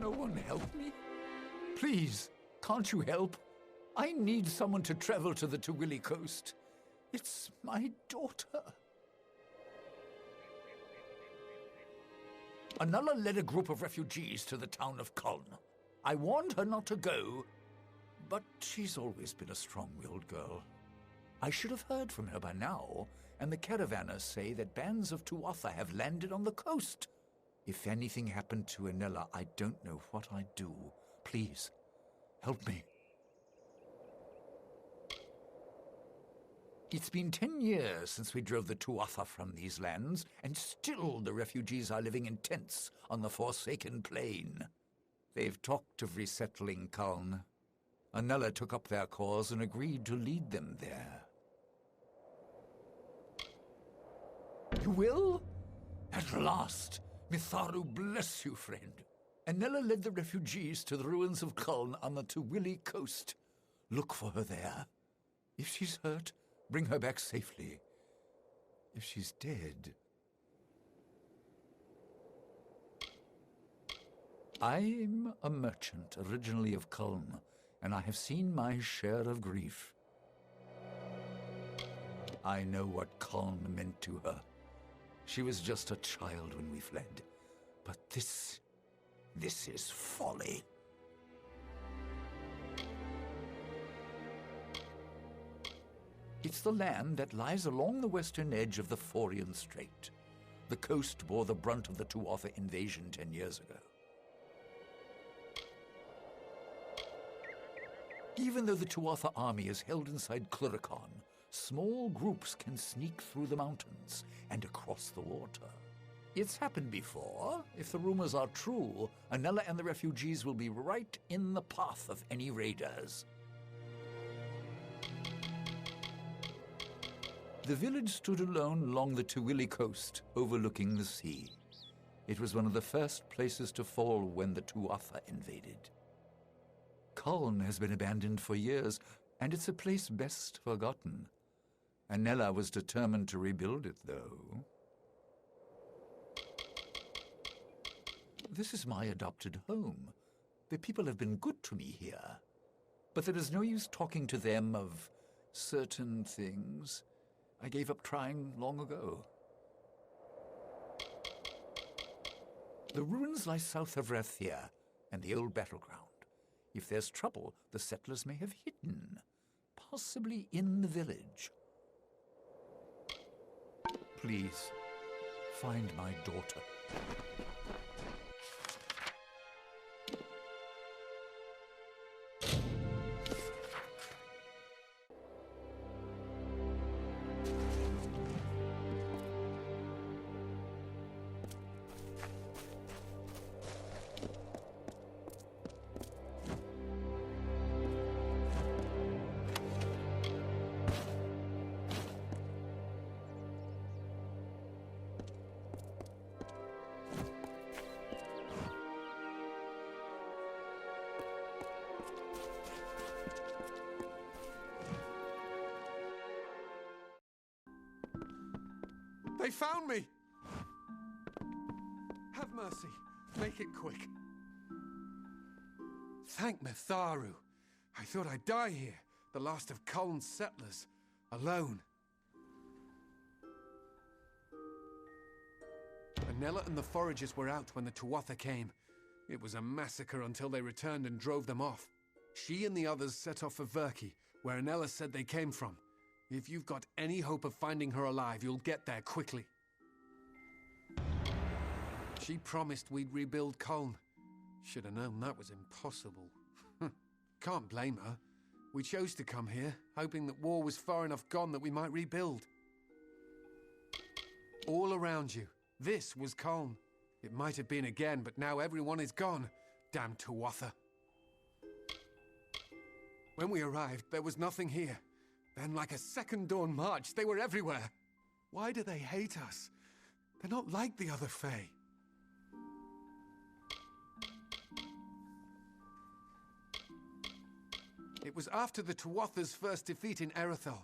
no one help me? Please, can't you help? I need someone to travel to the Tawili coast. It's my daughter. Anala led a group of refugees to the town of Kuln. I warned her not to go, but she's always been a strong-willed girl. I should have heard from her by now, and the caravanners say that bands of Tuatha have landed on the coast. If anything happened to Anela, I don't know what I'd do. Please, help me. It's been 10 years since we drove the Tuatha from these lands, and still the refugees are living in tents on the Forsaken Plain. They've talked of resettling Kuln. Anela took up their cause and agreed to lead them there. You will? At last! Mitharu bless you, friend. Anela led the refugees to the ruins of Kuln on the Tawili coast. Look for her there. If she's hurt, bring her back safely. If she's dead... I'm a merchant originally of Kuln, and I have seen my share of grief. I know what Kuln meant to her. She was just a child when we fled. But this is folly. It's the land that lies along the western edge of the Forian Strait. The coast bore the brunt of the Tuatha invasion 10 years ago. Even though the Tuatha army is held inside Cluricon, small groups can sneak through the mountains and across the water. It's happened before. If the rumors are true, Anela and the refugees will be right in the path of any raiders. The village stood alone along the Tawili coast, overlooking the sea. It was one of the first places to fall when the Tuatha invaded. Kuln has been abandoned for years, and it's a place best forgotten. Anela was determined to rebuild it, though. This is my adopted home. The people have been good to me here. But there is no use talking to them of certain things. I gave up trying long ago. The ruins lie south of Rathia and the old battleground. If there's trouble, the settlers may have hidden, possibly in the village. Please, find my daughter. They found me! Have mercy. Make it quick. Thank Mitharu. I thought I'd die here, the last of Kuln's settlers, alone. Anela and the foragers were out when the Tuatha came. It was a massacre until they returned and drove them off. She and the others set off for Verki, where Anela said they came from. If you've got any hope of finding her alive, you'll get there quickly. She promised we'd rebuild Kuln. Should have known that was impossible. Can't blame her. We chose to come here, hoping that war was far enough gone that we might rebuild. All around you, this was Kuln. It might have been again, but now everyone is gone. Damn Tuatha. When we arrived, there was nothing here. Then, like a second dawn march, they were everywhere. Why do they hate us? They're not like the other Fae. It was after the Tuatha's first defeat in Erythal.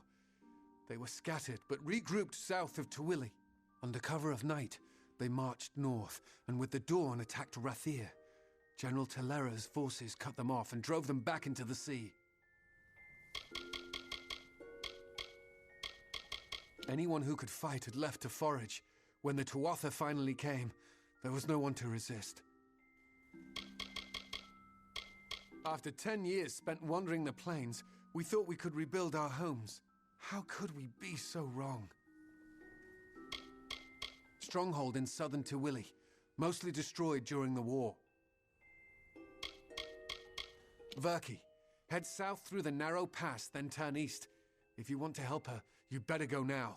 They were scattered, but regrouped south of Tawili. Under cover of night, they marched north, and with the dawn attacked Rathir. General Telera's forces cut them off and drove them back into the sea. Anyone who could fight had left to forage. When the Tuatha finally came, there was no one to resist. After 10 years spent wandering the plains, we thought we could rebuild our homes. How could we be so wrong? Stronghold in southern Tawili, mostly destroyed during the war. Verki, head south through the narrow pass, then turn east. If you want to help her, you better go now.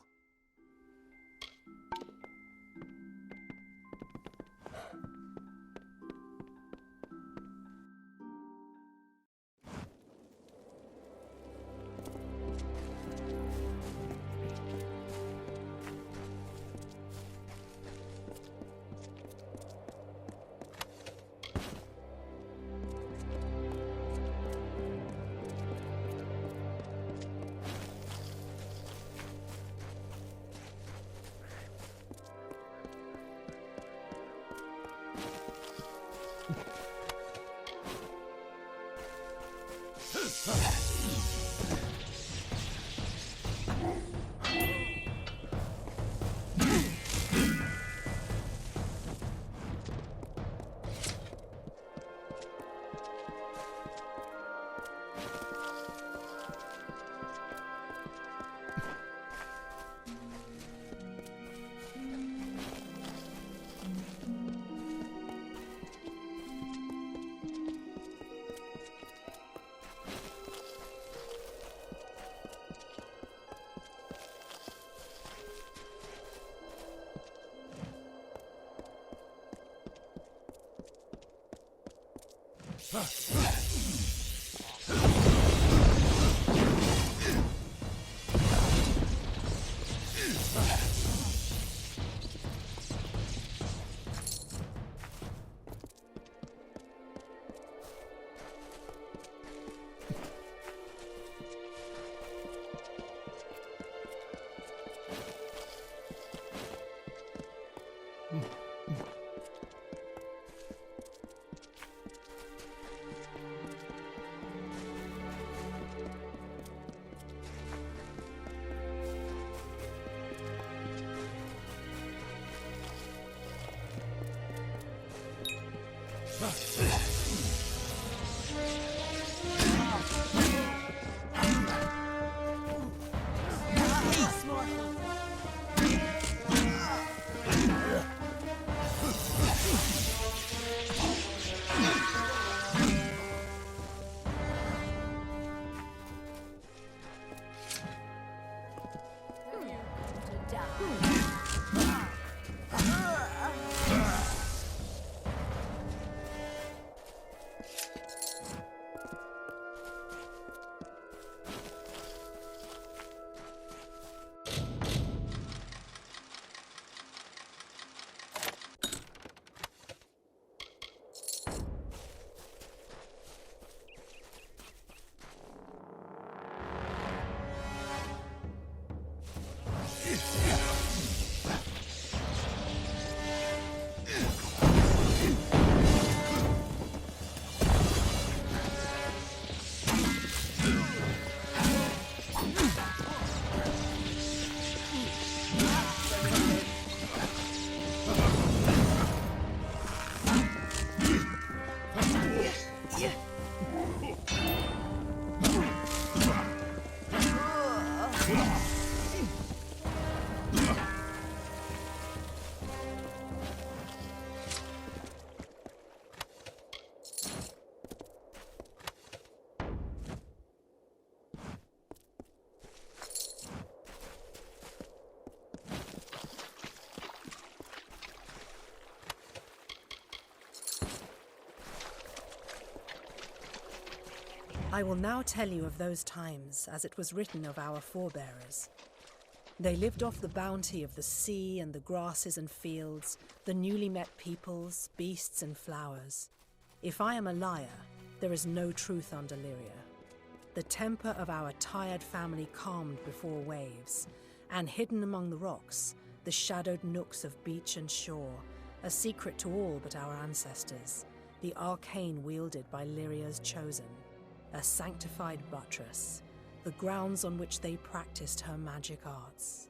I will now tell you of those times as it was written of our forebearers. They lived off the bounty of the sea and the grasses and fields, the newly met peoples, beasts and flowers. If I am a liar, there is no truth on Deliria. The temper of our tired family calmed before waves, and hidden among the rocks, the shadowed nooks of beach and shore, a secret to all but our ancestors, the arcane wielded by Lyria's chosen, a sanctified buttress, the grounds on which they practiced her magic arts.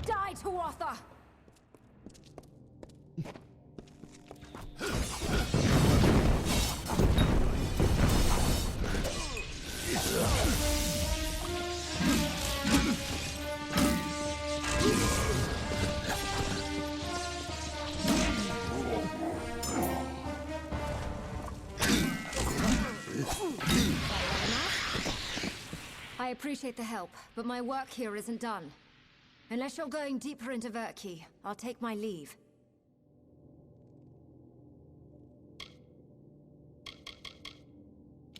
Die, Tuatha! I appreciate the help, but my work here isn't done. Unless you're going deeper into Verki, I'll take my leave.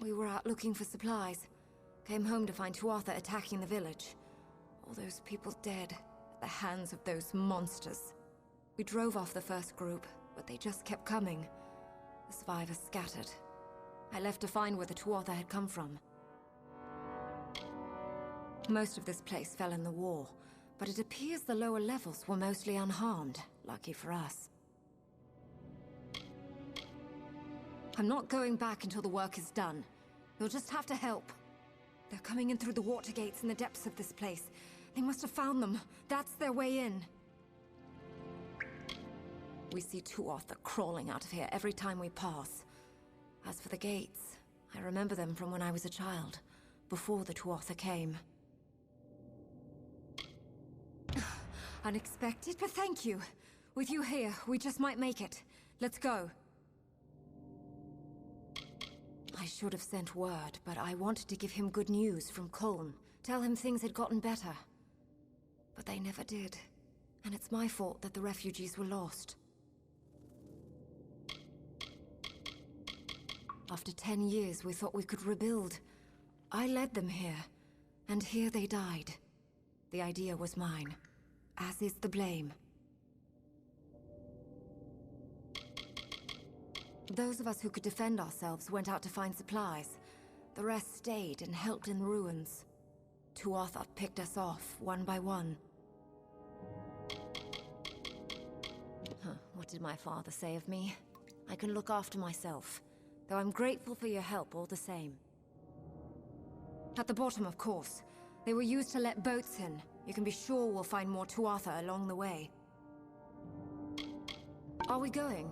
We were out looking for supplies. Came home to find Tuatha attacking the village. All those people dead at the hands of those monsters. We drove off the first group, but they just kept coming. The survivors scattered. I left to find where the Tuatha had come from. Most of this place fell in the war, but it appears the lower levels were mostly unharmed, lucky for us. I'm not going back until the work is done. You'll just have to help. They're coming in through the water gates in the depths of this place. They must have found them. That's their way in. We see Tuatha crawling out of here every time we pass. As for the gates, I remember them from when I was a child, before the Tuatha came. Unexpected, but thank you. With you here, we just might make it. Let's go. I should have sent word, but I wanted to give him good news from Colm. Tell him things had gotten better. But they never did. And it's my fault that the refugees were lost. After 10 years, we thought we could rebuild. I led them here, and here they died. The idea was mine, as is the blame. Those of us who could defend ourselves went out to find supplies. The rest stayed and helped in the ruins. Tuatha picked us off, one by one. What did my father say of me? I can look after myself, though I'm grateful for your help all the same. At the bottom, of course. They were used to let boats in. You can be sure we'll find more Tuatha along the way. Are we going?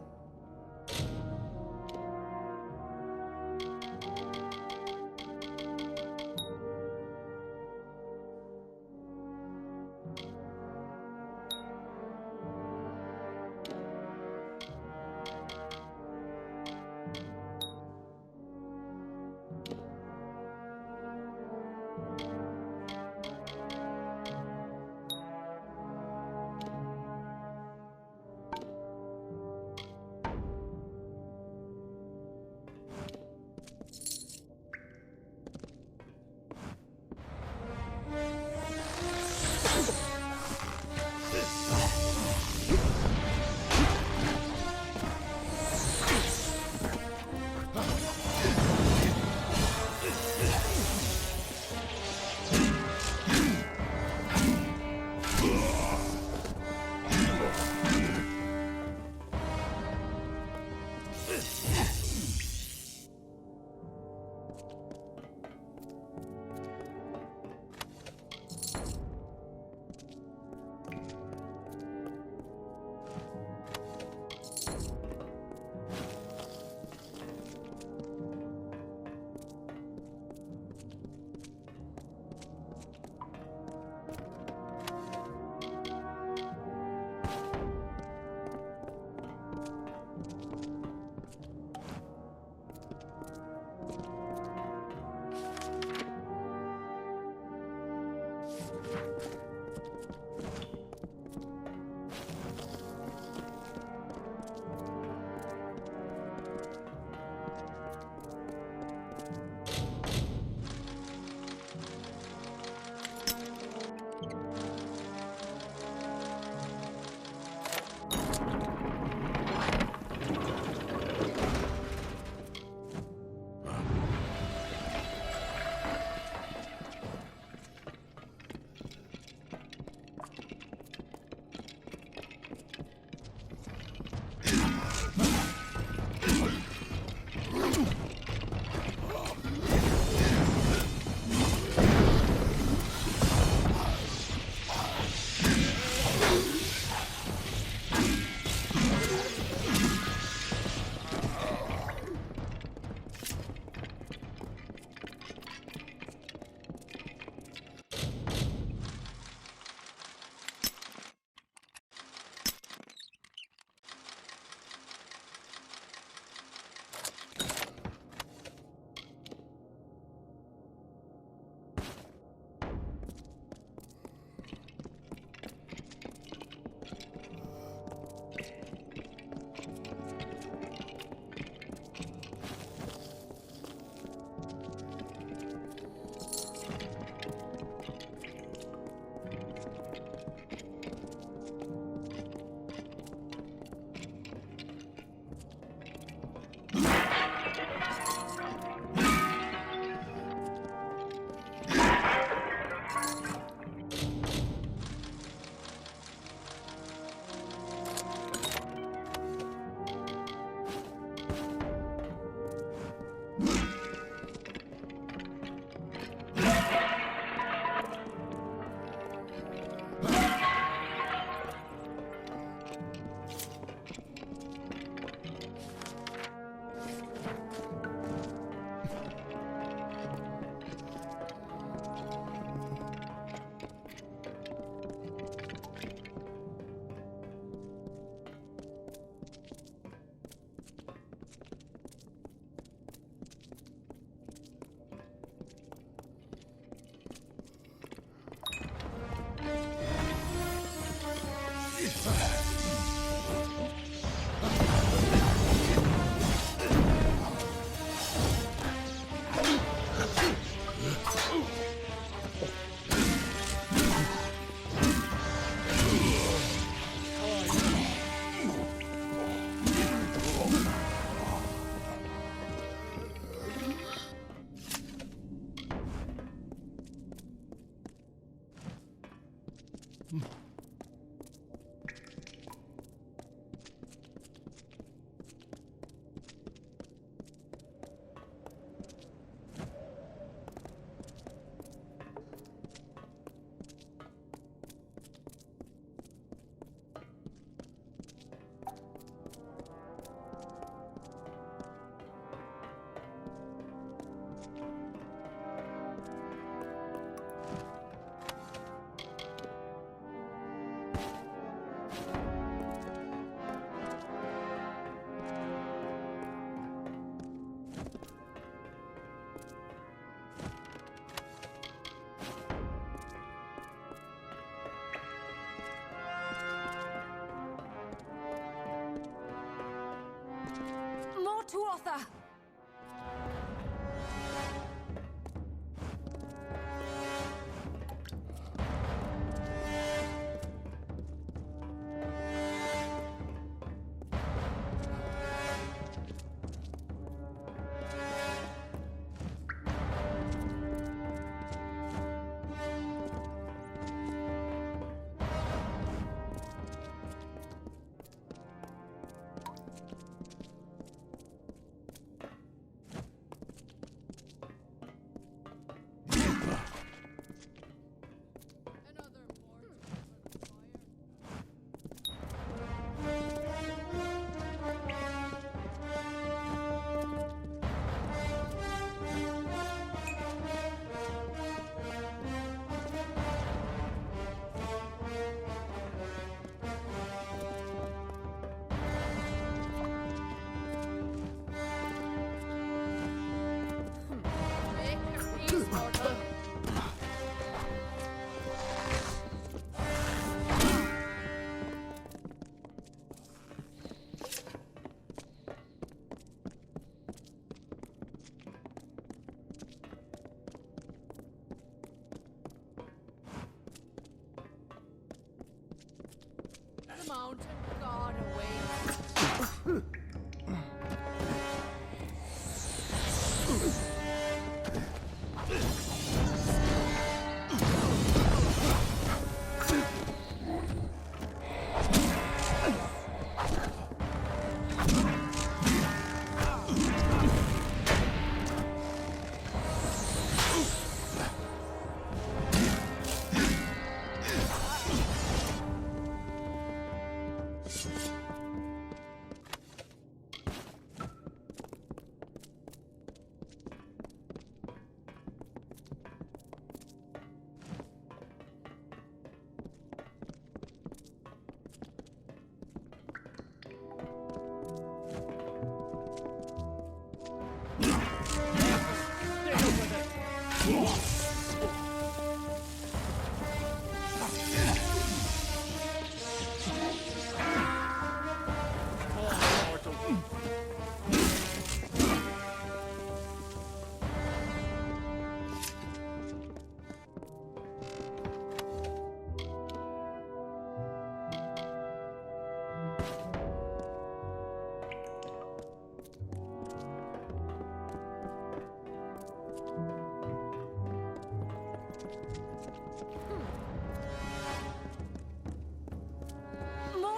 More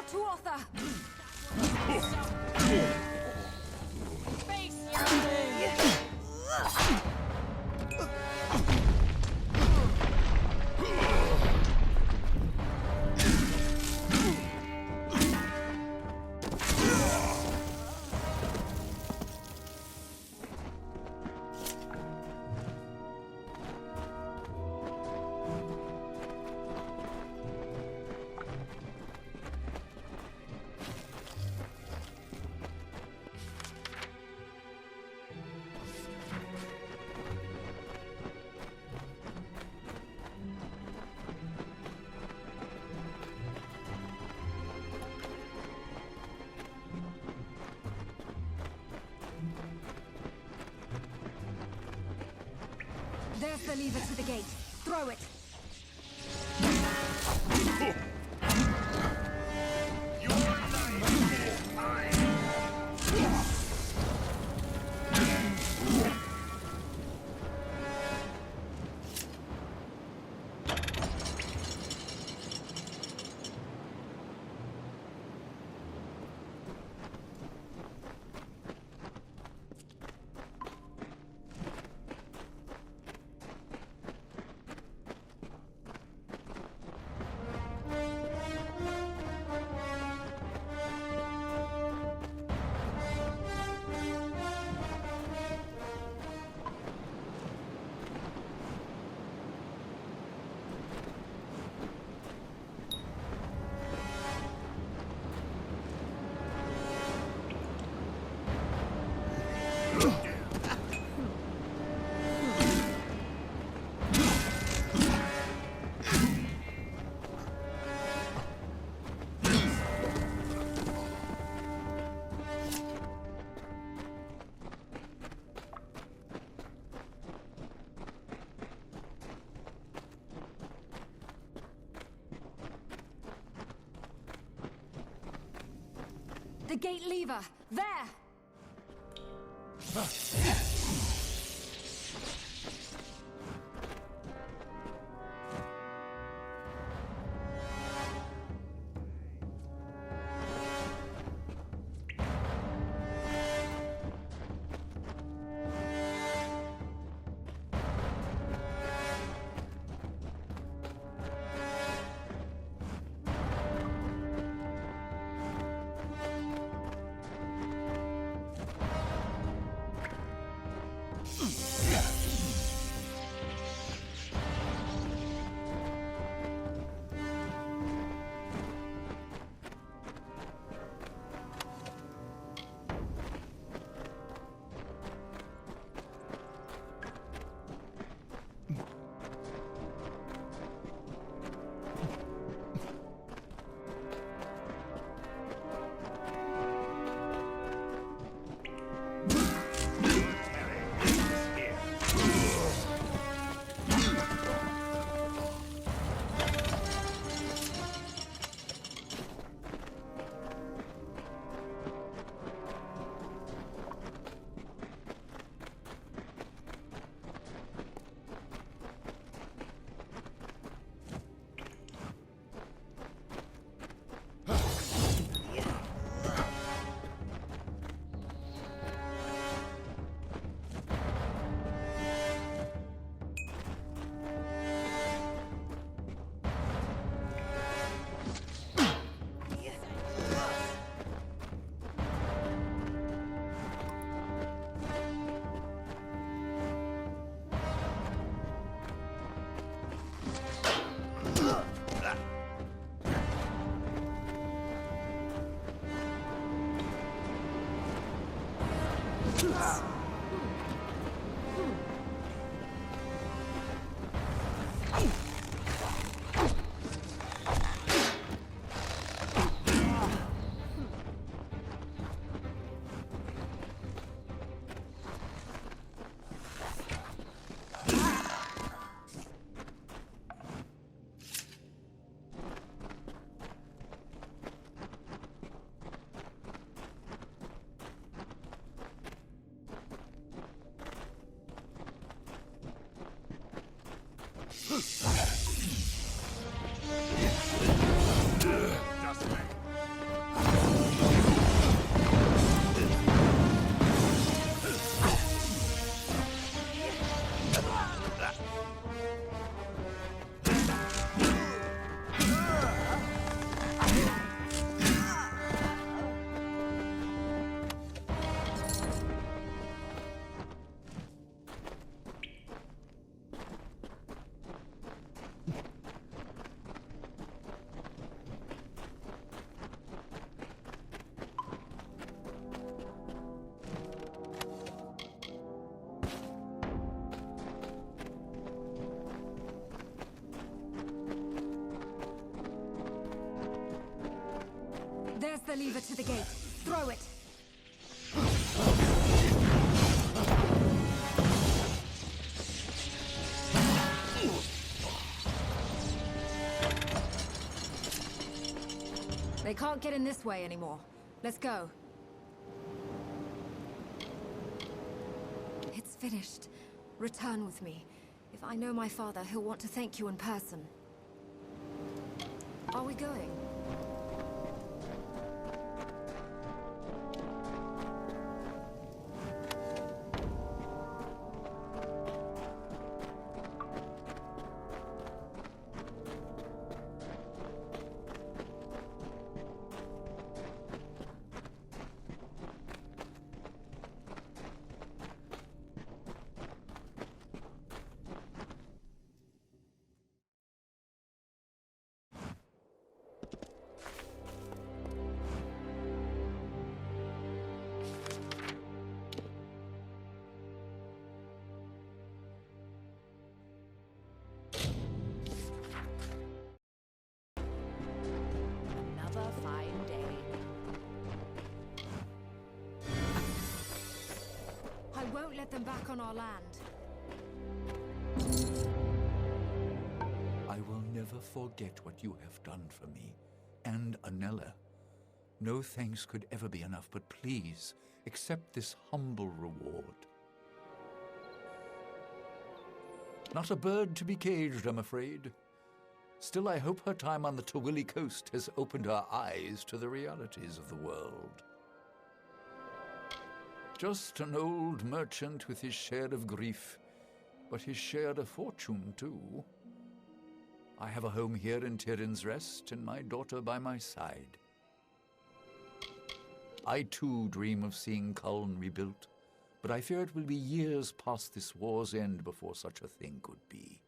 to Arthur! There's the lever to the gate. Throw it! The gate lever! There! Just me. There's the lever to the gate. Throw it. They can't get in this way anymore. Let's go. It's finished. Return with me. If I know my father, he'll want to thank you in person. Are we going? Another fine day. I won't let them back on our land. I will never forget what you have done for me, and Anella. No thanks could ever be enough, but please, accept this humble reward. Not a bird to be caged, I'm afraid. Still, I hope her time on the Tawili coast has opened her eyes to the realities of the world. Just an old merchant with his share of grief, but his share of fortune, too. I have a home here in Tyrion's Rest, and my daughter by my side. I, too, dream of seeing Culn rebuilt, but I fear it will be years past this war's end before such a thing could be.